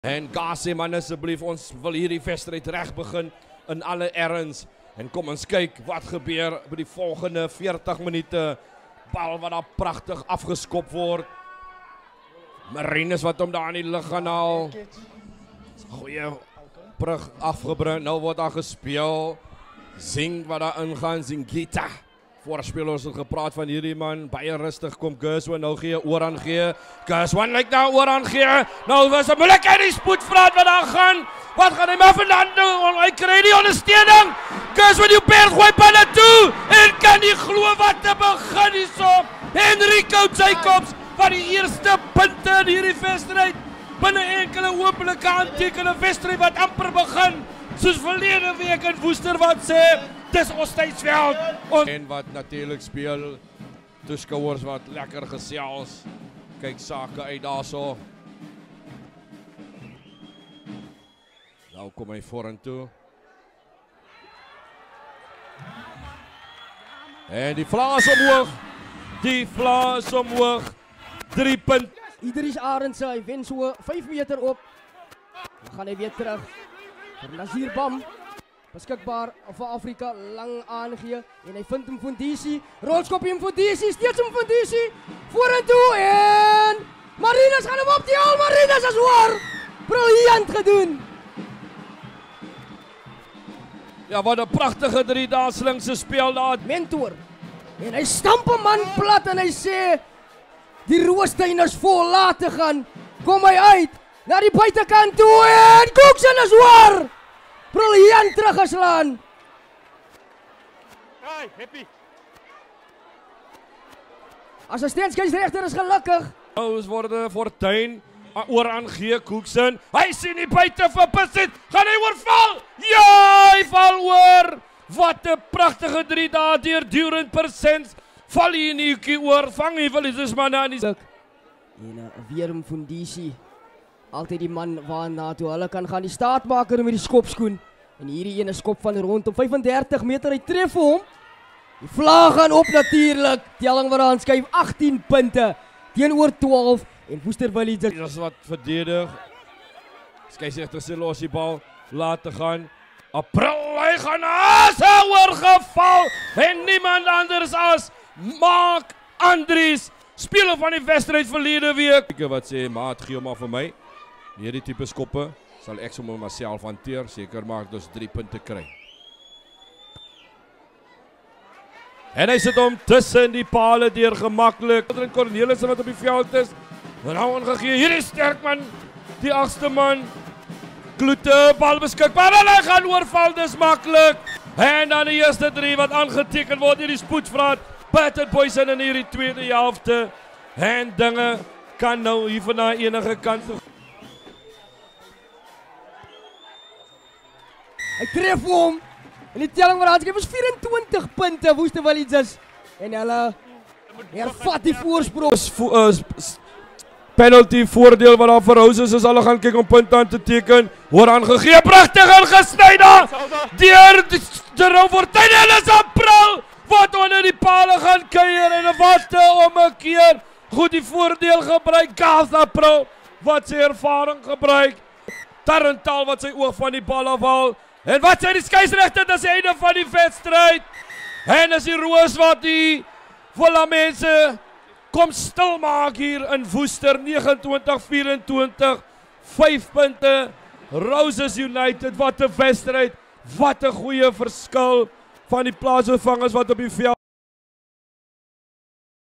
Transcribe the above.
En Gassie man, asseblief, ons wil hierdie wedstryd reg begin in alle erns. En kom ons kyk wat gebeur by die volgende 40 minute. Bal wat daar pragtig afgeskop word. Marinus wat hom daar in die lug gaan haal. Goeie brug afgebring, nou word daar gespeel. Zing wat daar ingaan, Zingita. Voorspelers het gepraat van hierdie man, baie rustig kom Gerswan nou gee, oor aan gee. Gerswan lyk nou oor aan gee. Nou was 'n moeilikheid die spoedvraat wat daar gaan. Wat gaan hy maar vandaan doen? Hy kry die ondersteuning. Gerswan die perd gooi binne toe en kan nie glo wat te begin hierso. Henrico Jacobs van die eerste punte in hierdie wedstryd. Binne enkele oomblikke aantekende wedstryd wat amper begin. Soos verlede week in Woester wat sê, dis ons tydsveld. En wat natuurlijk speel, toeskouers wat lekker gesels. Kyk sake uit daarso. Nou kom hy vorentoe. En die vlaas omhoog. Die vlaas omhoog. 3 punt. Idris Arendse, hy wen so 5 meter op. Dan gaan hy weer terug. Nazir Bam, beskikbaar vir Afrika, lang aangee. En hy vind hom Fundisi. Rolskop hom Fundisi, steeds hom Fundisi. Vorentoe en Marinus gaan hom op die hal. Marinus is hoor. Briljant gedoen. Ja, wat 'n pragtige 3 slingse speel daar. Mentor. En hy stamp 'n man plat en hy sê, die Roostuin is vol, laat te gaan. Kom hy uit na die buitekant toe en Cookson is hoor. Briljant teruggeslaan. Hey, happy. Assistent skeieregter is gelukkig. Ons word Fortuin oor aan gee Cookson. Hy sien die buite vir Pisset. Gaan hy oorval? Ja, hy val oor. Wat 'n pragtige 3 dae deur Durant Persens. Val hy in die hoekie oor. Vang hy wel is man aan die. En weer om Fundisi. Altyd die man waarna toe hulle kan gaan. Die staatmaker met die skopskoen. En hierdie ene skop van rondom 35 meter. Hy tref vir hom. Die vlag gaan op natuurlik. Telling wat aan skuif 18 punte teenoor 12 en Woester Village. Dis wat verdedig. Skeieregter se los die bal laat te gaan. April hy gaan oorgeval en niemand anders as Mark Andries, speler van die wedstryd verlede week. Ek wat sê maat gee hom maar vir my. Hierdie tipe skoppe sal ek sommer myself hanteer, seker maak ons 3 punte kry. En hy sit hom tussen die pale deur gemaklik. Cornelissen wat op die veld is. Nou aangegee, hier is sterk man, die 8ste man. Kloete, bal beskikbaar en hy gaan oorval, dis maklik. En dan die eerste 3 wat aangeteken word hierdie spoedvraat. Patton Poison in hierdie tweede helfte. En dinge kan nou hier van na enige kant toe. Hy tref hom. En die telling wat aanskryf is 24 punte Woester Village. En hulle hervat die voorsprong. Penalty voordeel wat daar vir Roses is. Hulle gaan kyk om punte aan te teken. Hoor aangegee, pragtig ingesny daar. Deur die Rofortuin en is April wat onder die pale gaan kuier en wat om 'n keer goed die voordeel gebruik. Gas April wat sy ervaring gebruik. Tarantal wat sy oog van die bal afhaal. En wat sê die skeieregter, dis die einde van die wedstryd. En is die Roos wat die volle mense kom stil maak hier in Woester. 29-24, 5 punte. Roses United, wat 'n wedstryd, wat 'n goeie verskil van die plaasvervangers wat op die veld